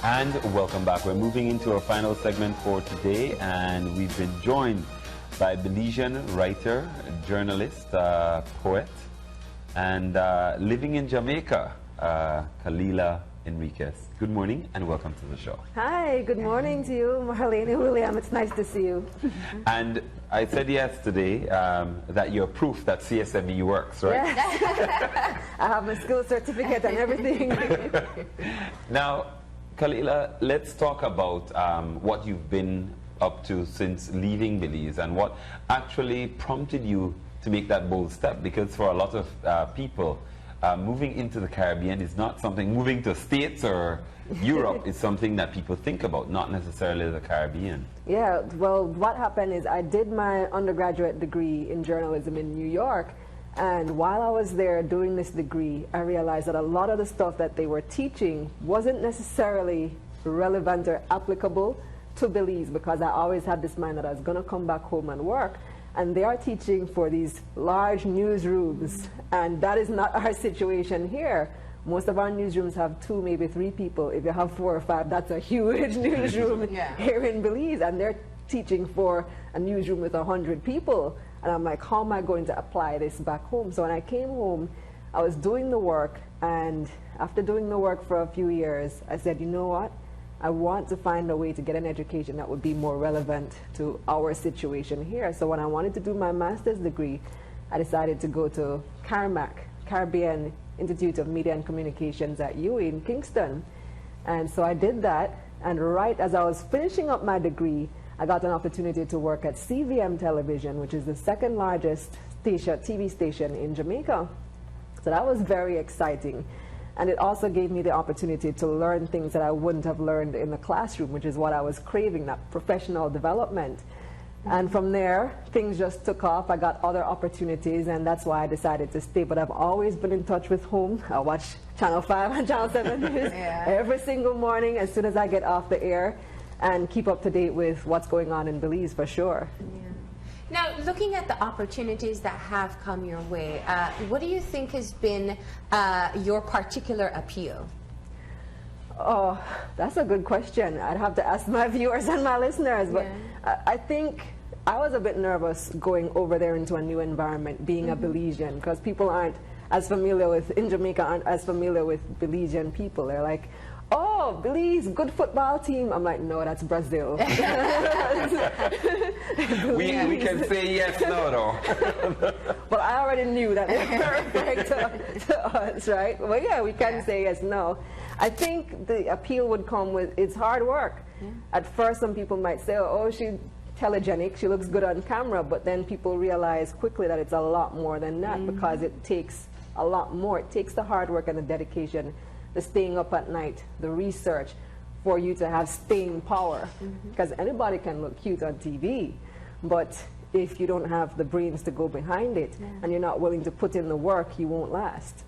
And welcome back. We're moving into our final segment for today, and we've been joined by Belizean writer, journalist, poet, and living in Jamaica, Kalilah Enriquez. Good morning and welcome to the show. Hi, good morning to you, Marleni, William. It's nice to see you. And I said yesterday that you're proof that CSME works, right? Yes. I have my school certificate and everything. Now, Kalilah, let's talk about what you've been up to since leaving Belize and what actually prompted you to make that bold step, because for a lot of people, moving into the Caribbean is not something, moving to States or Europe is something that people think about, not necessarily the Caribbean. Yeah, well, what happened is I did my undergraduate degree in journalism in New York, and while I was there doing this degree, I realized that a lot of the stuff that they were teaching wasn't necessarily relevant or applicable to Belize, because I always had this mind that I was going to come back home and work. And they are teaching for these large newsrooms, and that is not our situation here. Most of our newsrooms have 2, maybe 3 people. If you have 4 or 5, that's a huge newsroom here in Belize, and they're teaching for a newsroom with 100 people. And I'm like, how am I going to apply this back home? So when I came home, I was doing the work, and after doing the work for a few years, I said, you know what? I want to find a way to get an education that would be more relevant to our situation here. So when I wanted to do my master's degree, I decided to go to CARMAC, Caribbean Institute of Media and Communications at UWI in Kingston. And so I did that, and right as I was finishing up my degree, I got an opportunity to work at CVM Television, which is the 2nd largest TV station in Jamaica. So that was very exciting. And it also gave me the opportunity to learn things that I wouldn't have learned in the classroom, which is what I was craving, that professional development. And from there, things just took off. I got other opportunities, and that's why I decided to stay. But I've always been in touch with home. I watch Channel 5 and Channel 7 News every single morning as soon as I get off the air, and keep up to date with what's going on in Belize for sure. Yeah. Now, looking at the opportunities that have come your way, what do you think has been your particular appeal? Oh, that's a good question. I'd have to ask my viewers and my listeners. But I think I was a bit nervous going over there into a new environment, being a Belizean, because people aren't as familiar with, in Jamaica, aren't as familiar with Belizean people. They're like, oh, Belize, good football team. I'm like, no, that's Brazil. we can say yes, no, though. But I already knew that they were referring to us, right? Well, yeah, we can say yes, no. I think the appeal would come with it's hard work. At first, some people might say, oh, she's telegenic, she looks good on camera, but then people realize quickly that it's a lot more than that, because it takes a lot more. It takes the hard work and the dedication, the staying up at night, the research, for you to have staying power. Because anybody can look cute on TV, but if you don't have the brains to go behind it, and you're not willing to put in the work, you won't last.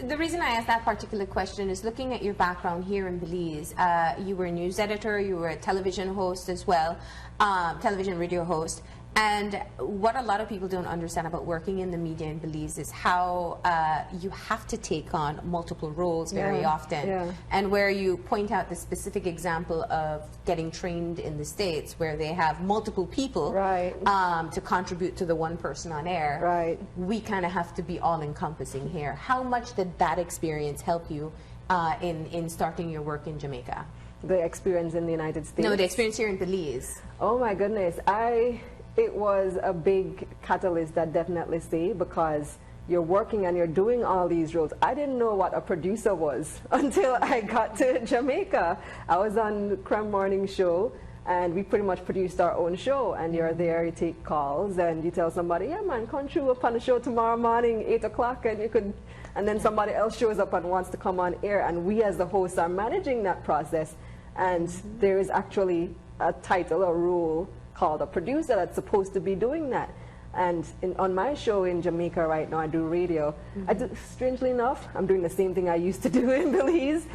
The reason I asked that particular question is looking at your background here in Belize. You were a news editor, you were a television host as well, television radio host. And what a lot of people don't understand about working in the media in Belize is how you have to take on multiple roles very often. And where you point out the specific example of getting trained in the States, where they have multiple people to contribute to the one person on air. We kind of have to be all-encompassing here. How much did that experience help you in starting your work in Jamaica? The experience in the United States? No, the experience here in Belize. Oh my goodness. It was a big catalyst, I'd definitely say, because you're working and you're doing all these roles. I didn't know what a producer was until I got to Jamaica. I was on the Creme Morning Show, and we pretty much produced our own show. And you're there, you take calls, and you tell somebody, yeah man, come through up on the show tomorrow morning, 8 o'clock, and you could, and then somebody else shows up and wants to come on air, and we as the hosts are managing that process. And there is actually a title, a role, called a producer that's supposed to be doing that. And on my show in Jamaica right now, I do radio. I do, strangely enough, I'm doing the same thing I used to do in Belize,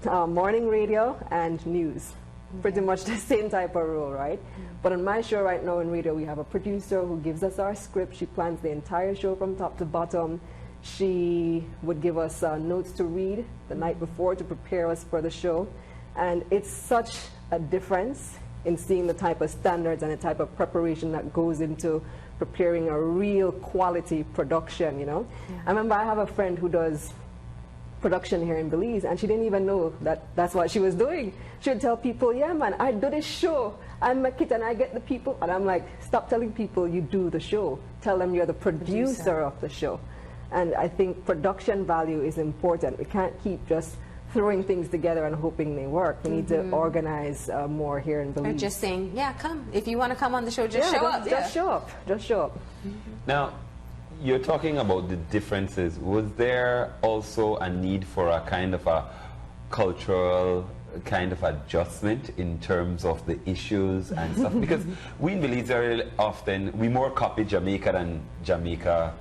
morning radio and news. Pretty much the same type of role, right? But on my show right now in radio, we have a producer who gives us our script. She plans the entire show from top to bottom. She would give us notes to read the night before to prepare us for the show. And it's such a difference in seeing the type of standards and the type of preparation that goes into preparing a real quality production, you know. I remember I have a friend who does production here in Belize, and she didn't even know that that's what she was doing. She would tell people, yeah man, I do this show, I make it and I get the people, and I'm like, stop telling people you do the show, tell them you're the producer of the show. And I think production value is important. We can't keep just throwing things together and hoping they work. We need to organize more here in Belize. Or just saying, yeah, come. If you want to come on the show, just show up. Just show up. Just show up. Now, you're talking about the differences. Was there also a need for a kind of a cultural kind of adjustment in terms of the issues and stuff? Because we in Belize very often, we more copy Jamaica than Jamaica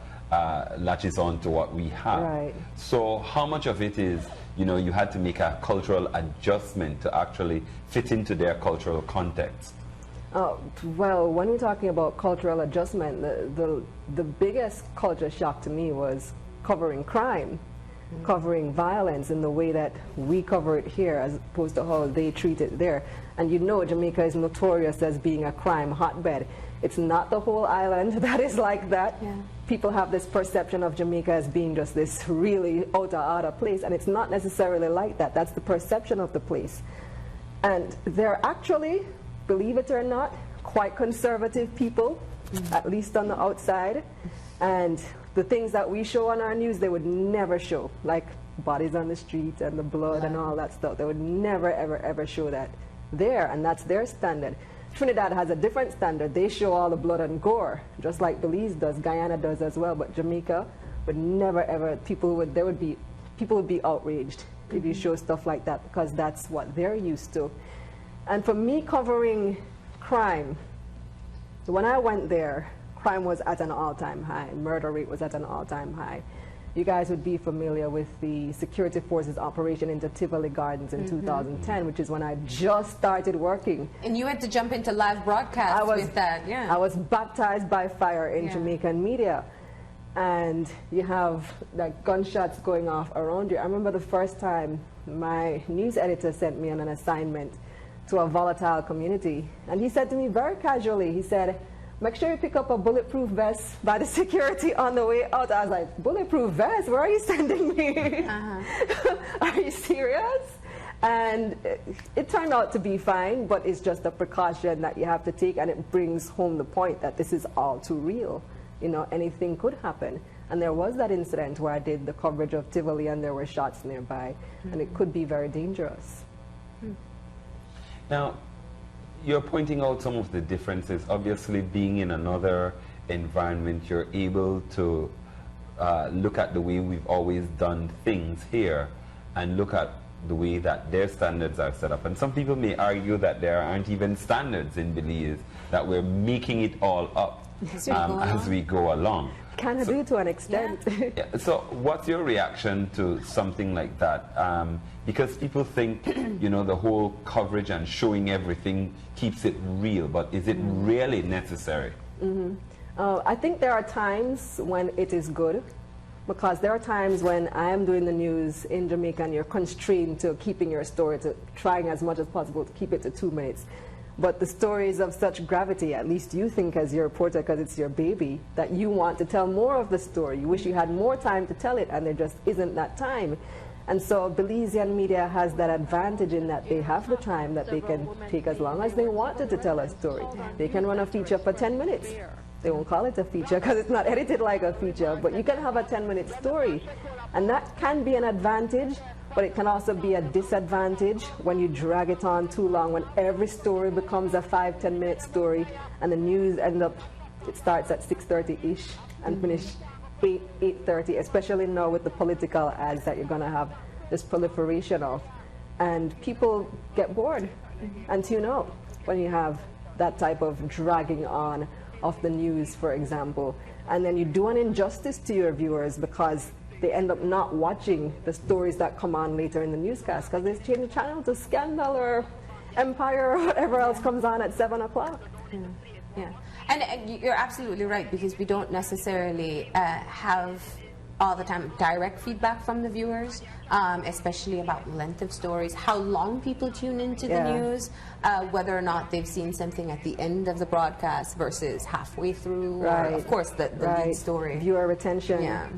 latches on to what we have. Right. So how much of it is, you know, you had to make a cultural adjustment to actually fit into their cultural context? Well, when we're talking about cultural adjustment, the biggest culture shock to me was covering crime, covering violence in the way that we cover it here as opposed to how they treat it there. And you know Jamaica is notorious as being a crime hotbed. It's not the whole island that is like that. Yeah. People have this perception of Jamaica as being just this really outer place, and it's not necessarily like that. That's the perception of the place. And they're actually, believe it or not, quite conservative people, at least on the outside. And the things that we show on our news, they would never show, like bodies on the street and the blood and all that stuff. They would never, ever, ever show that there, and that's their standard. Trinidad has a different standard. They show all the blood and gore, just like Belize does, Guyana does as well. But Jamaica would never, ever, people would be outraged if you show stuff like that, because that's what they're used to. And for me, covering crime, when I went there, crime was at an all-time high. Murder rate was at an all-time high. You guys would be familiar with the security forces operation into Tivoli Gardens in 2010, which is when I just started working. And you had to jump into live broadcasts with that, yeah. I was baptized by fire in Jamaican media. And you have like gunshots going off around you. I remember the first time my news editor sent me on an assignment to a volatile community. And he said to me very casually, he said, make sure you pick up a bulletproof vest by the security on the way out. I was like, bulletproof vest? Where are you sending me? Are you serious? And it turned out to be fine, but it's just a precaution that you have to take, and it brings home the point that this is all too real. You know, anything could happen. And there was that incident where I did the coverage of Tivoli and there were shots nearby, and it could be very dangerous. Now, you're pointing out some of the differences. Obviously, being in another environment, you're able to look at the way we've always done things here and look at the way that their standards are set up. And some people may argue that there aren't even standards in Belize, that we're making it all up as we go along. Kind of do to an extent. Yeah. So what's your reaction to something like that? Because people think, you know, the whole coverage and showing everything keeps it real, but is it really necessary? I think there are times when it is good, because there are times when I am doing the news in Jamaica and you're constrained to keeping your story, to trying as much as possible to keep it to 2 minutes. But the story is of such gravity, at least you think as your reporter, because it's your baby, that you want to tell more of the story. You wish you had more time to tell it, and there just isn't that time. And so Belizean media has that advantage in that they have the time that they can take as long as they wanted to tell a story. They can run a feature for 10 minutes. They won't call it a feature because it's not edited like a feature, but you can have a 10-minute story. And that can be an advantage, but it can also be a disadvantage when you drag it on too long, when every story becomes a 5-10 minute story and the news it starts at 6:30-ish and finish 8:30, especially now with the political ads that you're going to have this proliferation of. And people get bored and tune out when you have that type of dragging on of the news, for example. And then you do an injustice to your viewers because they end up not watching the stories that come on later in the newscast because they change the channel to Scandal or Empire or whatever else comes on at 7 o'clock. Yeah. And you're absolutely right, because we don't necessarily have all the time direct feedback from the viewers, especially about length of stories, how long people tune into the news, whether or not they've seen something at the end of the broadcast versus halfway through, or of course the lead story. Viewer retention. Yeah.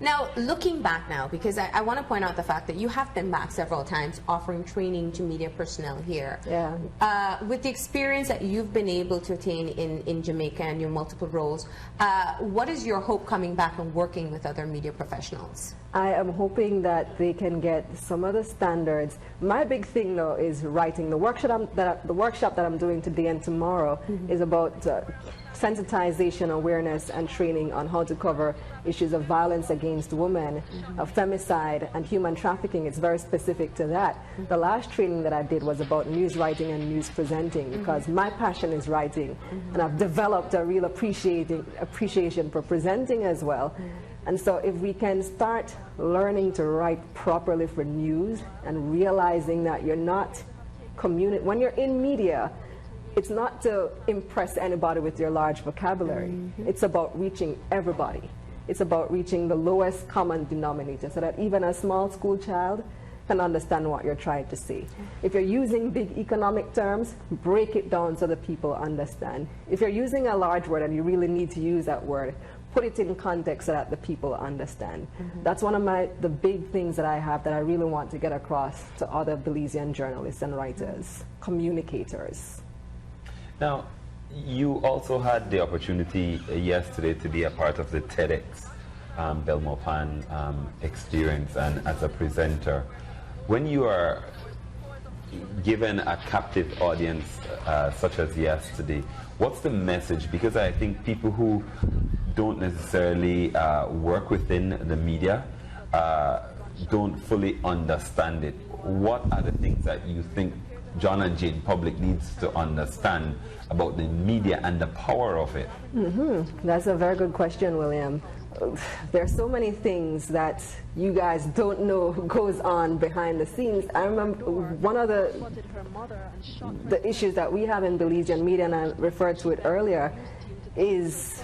Now, looking back now, because I want to point out the fact that you have been back several times offering training to media personnel here. Yeah. With the experience that you've been able to attain in Jamaica and your multiple roles, what is your hope coming back and working with other media professionals? I am hoping that they can get some of the standards. My big thing, though, is writing. The workshop that I'm doing today and tomorrow is about sensitization, awareness, and training on how to cover issues of violence against women, of femicide, and human trafficking. It's very specific to that. The last training that I did was about news writing and news presenting, because my passion is writing, and I've developed a real appreciation for presenting as well. And so if we can start learning to write properly for news and realizing that you're not when you're in media, it's not to impress anybody with your large vocabulary. It's about reaching everybody. It's about reaching the lowest common denominator so that even a small school child can understand what you're trying to say. If you're using big economic terms, break it down so that people understand. If you're using a large word and you really need to use that word, put it in context so that the people understand. That's one of the big things that I have that I really want to get across to other Belizean journalists and writers, communicators. Now, you also had the opportunity yesterday to be a part of the TEDx Belmopan experience, and as a presenter. When you are given a captive audience such as yesterday, what's the message? Because I think people who don't necessarily work within the media don't fully understand it. What are the things that you think John and Jane public needs to understand about the media and the power of it? That's a very good question, William. There's so many things that you guys don't know goes on behind the scenes. I remember one of the issues that we have in Belizean media, and I referred to it earlier, is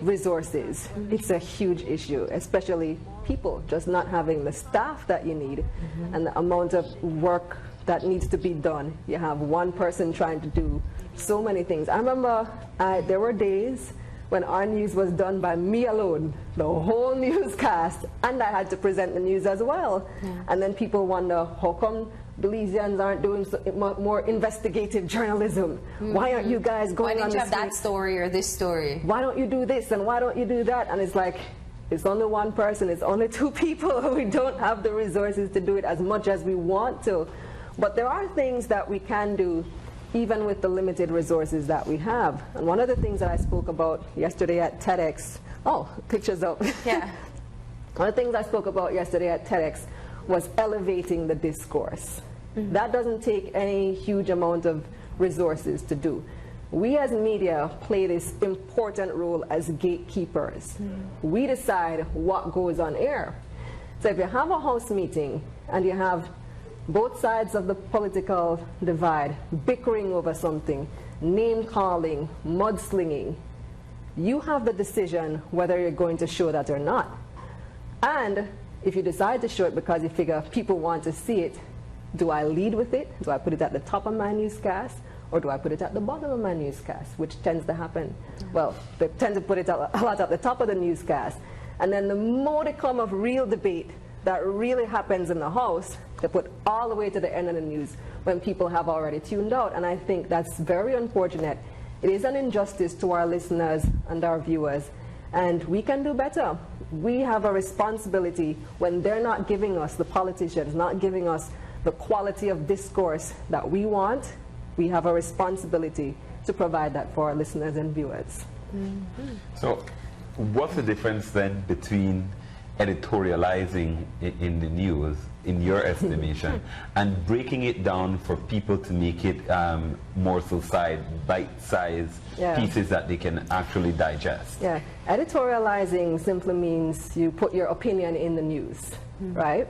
resources. It's a huge issue, especially people just not having the staff that you need and the amount of work that needs to be done. You have one person trying to do so many things. I remember there were days when our news was done by me alone, the whole newscast, and I had to present the news as well. And then people wonder, how come Belizeans aren't doing more investigative journalism? Why aren't you guys going on the street? Why didn't you have that story or this story? Why don't you do this and why don't you do that? And it's like, it's only one person, it's only two people. We don't have the resources to do it as much as we want to. But there are things that we can do even with the limited resources that we have. And one of the things that I spoke about yesterday at TEDx, pictures up. Yeah. One of the things I spoke about yesterday at TEDx was elevating the discourse. That doesn't take any huge amount of resources to do. We as media play this important role as gatekeepers. We decide what goes on air. So if you have a house meeting and you have both sides of the political divide bickering over something, name calling, mudslinging, you have the decision whether you're going to show that or not. And if you decide to show it because you figure people want to see it, do I lead with it? Do I put it at the top of my newscast? Or do I put it at the bottom of my newscast, which tends to happen? Well, they tend to put it a lot at the top of the newscast. And then the modicum of real debate that really happens in the House, they put all the way to the end of the news when people have already tuned out. And I think that's very unfortunate. It is an injustice to our listeners and our viewers. And we can do better. We have a responsibility when they're not giving us, the politicians, not giving us the quality of discourse that we want. We have a responsibility to provide that for our listeners and viewers. So what's the difference then between editorializing in the news, in your estimation, and breaking it down for people to make it bite-sized pieces that they can actually digest? Yeah, editorializing simply means you put your opinion in the news, right?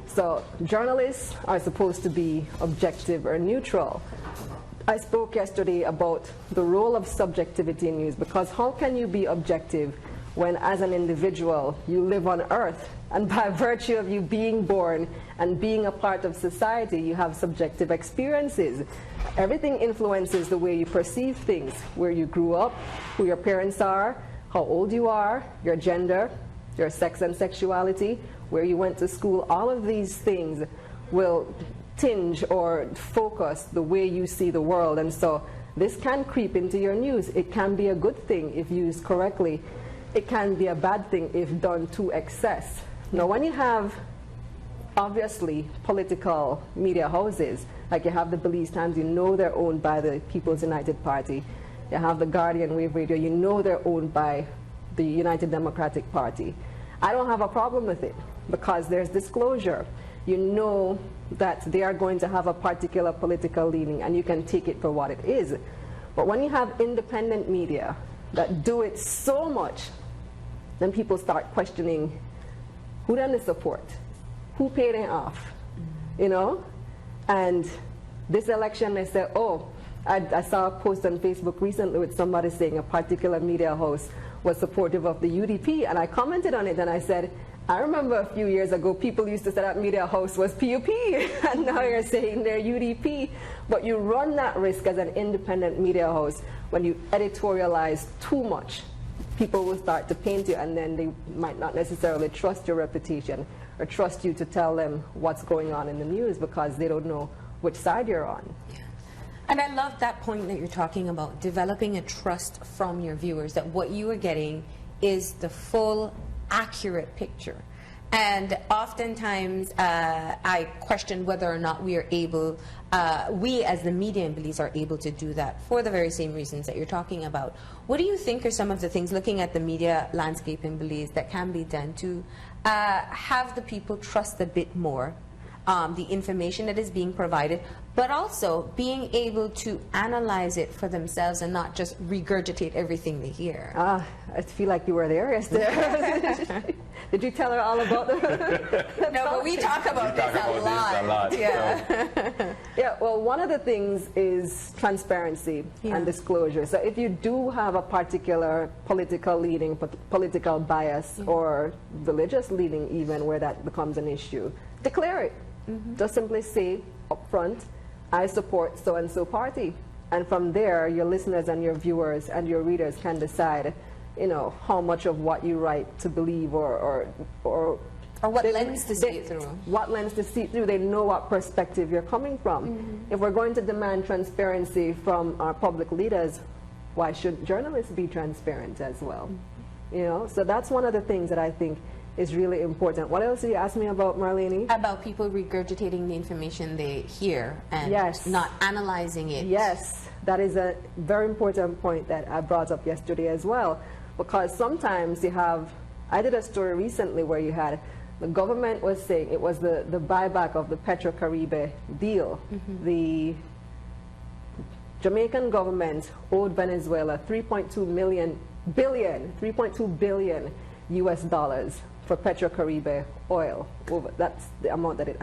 So journalists are supposed to be objective or neutral. I spoke yesterday about the role of subjectivity in news, because how can you be objective when as an individual you live on earth, and by virtue of you being born and being a part of society, you have subjective experiences. Everything influences the way you perceive things, where you grew up, who your parents are, how old you are, your gender, your sex and sexuality, where you went to school. All of these things will tinge or focus the way you see the world. And so this can creep into your news. It can be a good thing if used correctly. It can be a bad thing if done to excess. Now, when you have, obviously, political media houses, like you have the Belize Times, you know they're owned by the People's United Party. You have the Guardian Wave Radio, you know they're owned by the United Democratic Party. I don't have a problem with it because there's disclosure. You know that they are going to have a particular political leaning and you can take it for what it is. But when you have independent media that do it so much, then people start questioning who then they support, who paid them off, you know? And this election, they say, oh, I saw a post on Facebook recently with somebody saying a particular media house was supportive of the UDP, and I commented on it and I said, I remember a few years ago people used to say that media house was PUP, and now you're saying they're UDP. But you run that risk as an independent media house when you editorialize too much. People will start to paint you, and then they might not necessarily trust your reputation or trust you to tell them what's going on in the news because they don't know which side you're on. Yeah. And I love that point that you're talking about, developing a trust from your viewers, that what you are getting is the full, accurate picture. And oftentimes I question whether or not we are able, we as the media in Belize are able to do that for the very same reasons that you're talking about. What do you think are some of the things, looking at the media landscape in Belize, that can be done to have the people trust a bit more the information that is being provided, but also being able to analyze it for themselves and not just regurgitate everything they hear? I feel like you were there yesterday. Did you tell her all about the No, but we talk about this a lot. Yeah. So. Yeah, well, one of the things is transparency and disclosure. So if you do have a particular political leaning, political bias, or religious leaning even, where that becomes an issue, declare it. Just simply say up front, I support so-and-so party. And from there, your listeners and your viewers and your readers can decide, you know, how much of what you write to believe or what lens to see it through. What lens to see it through. They know what perspective you're coming from. If we're going to demand transparency from our public leaders, why should journalists be transparent as well? You know, so that's one of the things that I think is really important. What else did you ask me about, Marleni? About people regurgitating the information they hear and not analyzing it. Yes, that is a very important point that I brought up yesterday as well, because sometimes you have, I did a story recently where you had, the government was saying it was the buyback of the Petrocaribe deal. The Jamaican government owed Venezuela 3.2 billion US dollars for Petrocaribe oil. That's the amount that it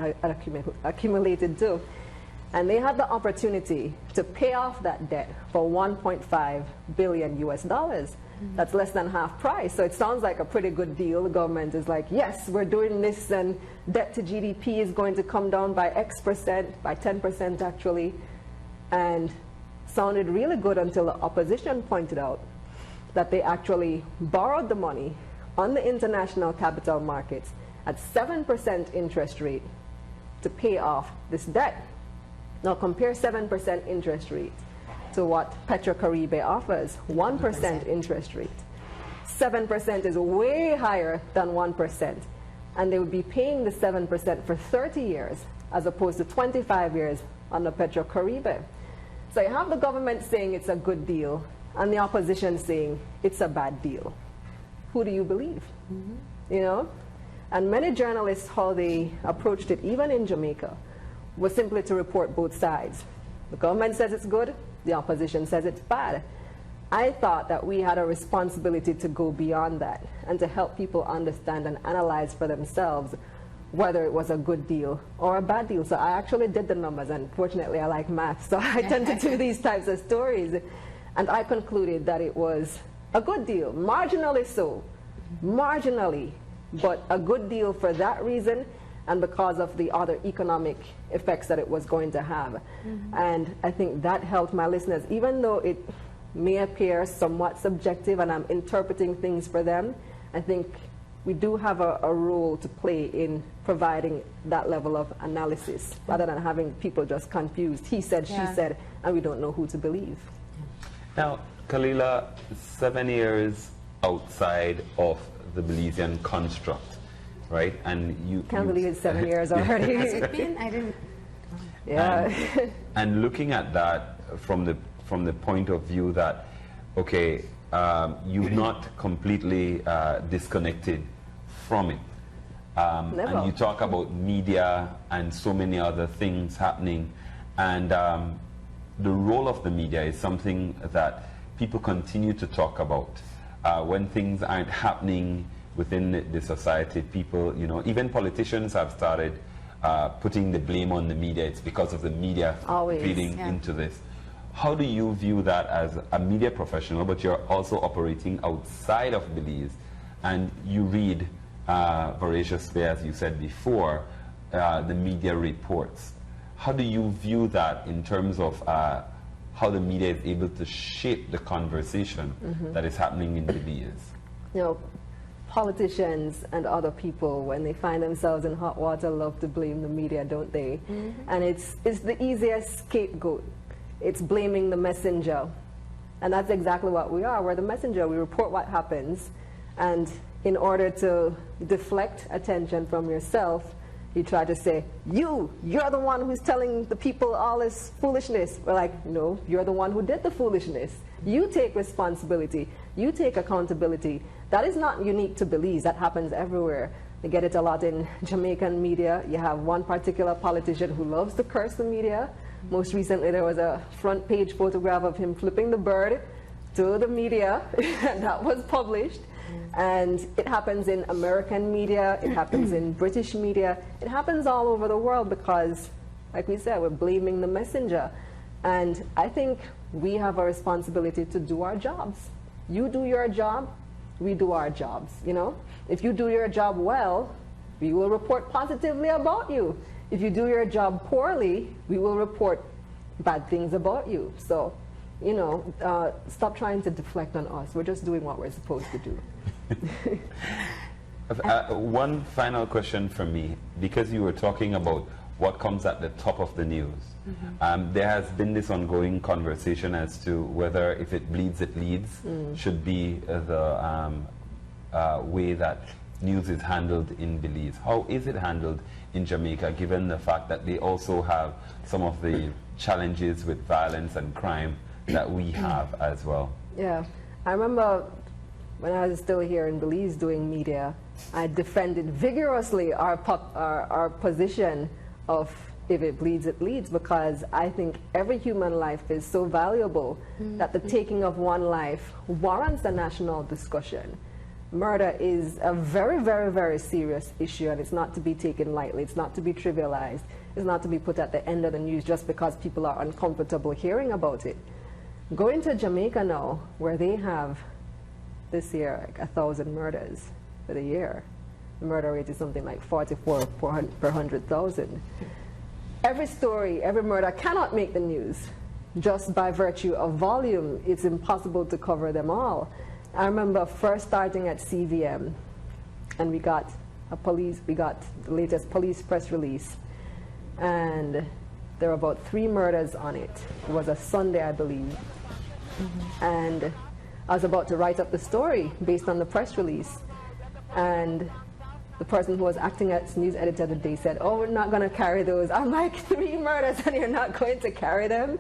accumulated to. And they had the opportunity to pay off that debt for 1.5 billion US dollars. That's less than half price. So it sounds like a pretty good deal. The government is like, yes, we're doing this, and debt to GDP is going to come down by X%, by 10% actually. And sounded really good until the opposition pointed out that they actually borrowed the money on the international capital markets at 7% interest rate to pay off this debt. Now compare 7% interest rate to what Petrocaribe offers, 1% interest rate. 7% is way higher than 1%, and they would be paying the 7% for 30 years as opposed to 25 years on the Petrocaribe. So you have the government saying it's a good deal and the opposition saying it's a bad deal. Who do you believe? You know? And many journalists, how they approached it, even in Jamaica, was simply to report both sides. The government says it's good, the opposition says it's bad. I thought that we had a responsibility to go beyond that and to help people understand and analyze for themselves whether it was a good deal or a bad deal. So I actually did the numbers, and fortunately I like math, so I tend to do these types of stories. And I concluded that it was a good deal, marginally so, marginally, but a good deal for that reason and because of the other economic effects that it was going to have. And I think that helped my listeners, even though it may appear somewhat subjective and I'm interpreting things for them, I think we do have a role to play in providing that level of analysis rather than having people just confused. He said, she said, and we don't know who to believe. Now, Kalilah, 7 years outside of the Belizean construct, right? And you can't believe it's 7 years already. Has it been? I didn't. Yeah. And looking at that from the point of view that, okay, you've not completely disconnected from it. And you talk about media and so many other things happening, and the role of the media is something that people continue to talk about. When things aren't happening within the society, people, you know, even politicians have started putting the blame on the media. It's because of the media feeding into this. How do you view that as a media professional, but you're also operating outside of Belize, and you read voraciously, as you said before, the media reports? How do you view that in terms of how the media is able to shape the conversation that is happening in Belize? You know, politicians and other people, when they find themselves in hot water, love to blame the media, don't they? And it's the easiest scapegoat. It's blaming the messenger. And that's exactly what we are. We're the messenger. We report what happens. And in order to deflect attention from yourself, you try to say, you're the one who's telling the people all this foolishness. We're like, no, you're the one who did the foolishness. You take responsibility. You take accountability. That is not unique to Belize. That happens everywhere. You get it a lot in Jamaican media. You have one particular politician who loves to curse the media. Most recently, there was a front page photograph of him flipping the bird to the media, and that was published. And it happens in American media, it happens in British media, it happens all over the world because, like we said, we're blaming the messenger. And I think we have a responsibility to do our jobs. You do your job, we do our jobs, you know? If you do your job well, we will report positively about you. If you do your job poorly, we will report bad things about you. So, you know, stop trying to deflect on us. We're just doing what we're supposed to do. One final question from me, because you were talking about what comes at the top of the news. There has been this ongoing conversation as to whether if it bleeds, it leads should be the way that news is handled in Belize. How is it handled in Jamaica, given the fact that they also have some of the challenges with violence and crime that we have as well? Yeah, I remember when I was still here in Belize doing media, I defended vigorously our position of if it bleeds, it leads, because I think every human life is so valuable that the taking of one life warrants a national discussion. Murder is a very, very, very serious issue, and it's not to be taken lightly. It's not to be trivialized. It's not to be put at the end of the news just because people are uncomfortable hearing about it. Going to Jamaica now, where they have this year like 1,000 murders for the year. The murder rate is something like 44 per 100,000. Every story, every murder cannot make the news. Just by virtue of volume, it's impossible to cover them all. I remember first starting at CVM, and we got the latest police press release, and there were about 3 murders on it. It was a Sunday, I believe. And I was about to write up the story based on the press release, and the person who was acting as news editor today said, oh, we're not going to carry those. I'm like, 3 murders and you're not going to carry them?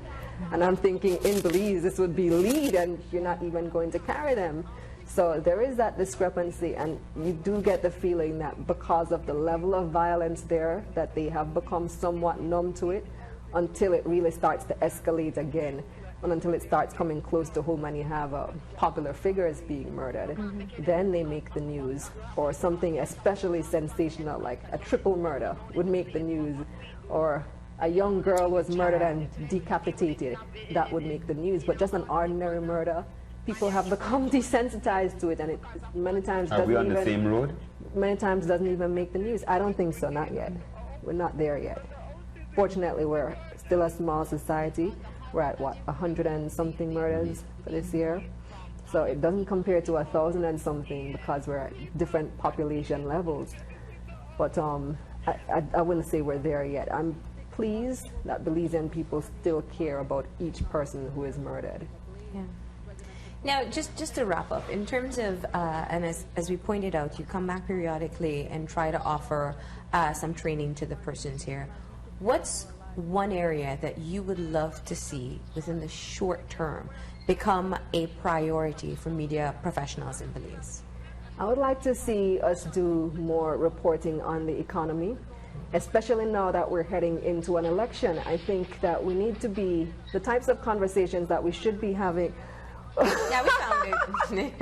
And I'm thinking, in Belize, this would be lead, and you're not even going to carry them. So there is that discrepancy, and you do get the feeling that because of the level of violence there, that they have become somewhat numb to it until it really starts to escalate again, and until it starts coming close to home and you have popular figures being murdered. Then they make the news, or something especially sensational like a triple murder would make the news, or a young girl was murdered and decapitated. That would make the news. But just an ordinary murder, people have become desensitized to it, and it many times Are we doesn't on the even, same road? many times doesn't even make the news. I don't think so, not yet. We're not there yet. Fortunately, we're still a small society. We're at what, 100 and something murders for this year. So it doesn't compare to 1,000 and something because we're at different population levels. But I wouldn't say we're there yet. I'm pleased that Belizean people still care about each person who is murdered. Yeah. Now, just to wrap up, in terms of, and as we pointed out, you come back periodically and try to offer some training to the persons here. What's one area that you would love to see within the short term become a priority for media professionals in Belize? I would like to see us do more reporting on the economy, especially now that we're heading into an election. I think that we need to be the types of conversations that we should be having. Yeah, we found it.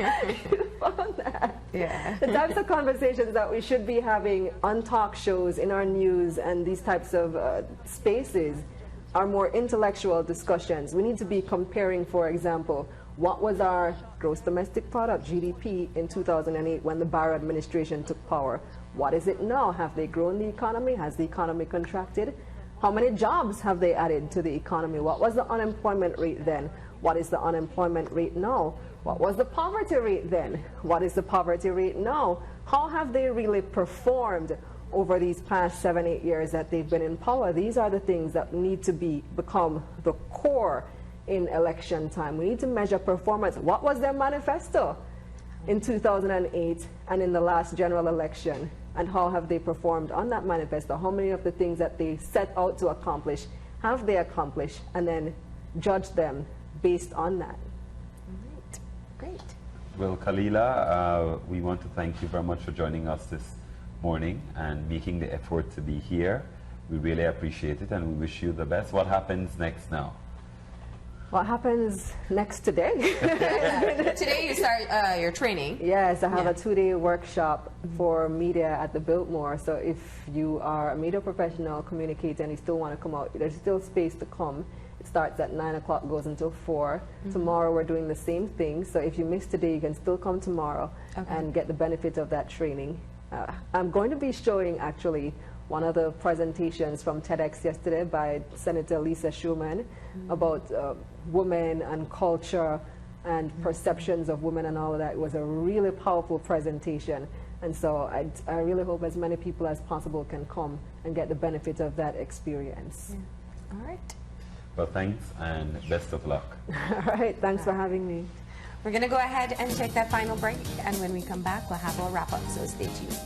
You found that? Yeah. The types of conversations that we should be having on talk shows, in our news, and these types of spaces are more intellectual discussions. We need to be comparing, for example, what was our gross domestic product, GDP, in 2008 when the Barrow administration took power? What is it now? Have they grown the economy? Has the economy contracted? How many jobs have they added to the economy? What was the unemployment rate then? What is the unemployment rate now? What was the poverty rate then? What is the poverty rate now? How have they really performed over these past 7-8 years that they've been in power? These are the things that need to become the core in election time. We need to measure performance. What was their manifesto in 2008 and in the last general election? And how have they performed on that manifesto? How many of the things that they set out to accomplish have they accomplished? And then judge them based on that. Right. Great. Well, Kalilah, we want to thank you very much for joining us this morning and making the effort to be here. We really appreciate it, and we wish you the best. What happens next now? What happens next today? Today you start your training. Yes, I have a 2-day workshop for media at the Biltmore. So if you are a media professional, communicator, and you still want to come out, there's still space to come. It starts at 9 o'clock, goes until 4. Tomorrow we're doing the same thing. So if you miss today, you can still come tomorrow and get the benefit of that training. I'm going to be showing actually one of the presentations from TEDx yesterday by Senator Lisa Schumann about women and culture and perceptions of women and all of that. It was a really powerful presentation. And so I really hope as many people as possible can come and get the benefit of that experience. Yeah. All right. Well, thanks and best of luck. All right. Thanks for having me. We're going to go ahead and take that final break. And when we come back, we'll have our wrap up. So stay tuned.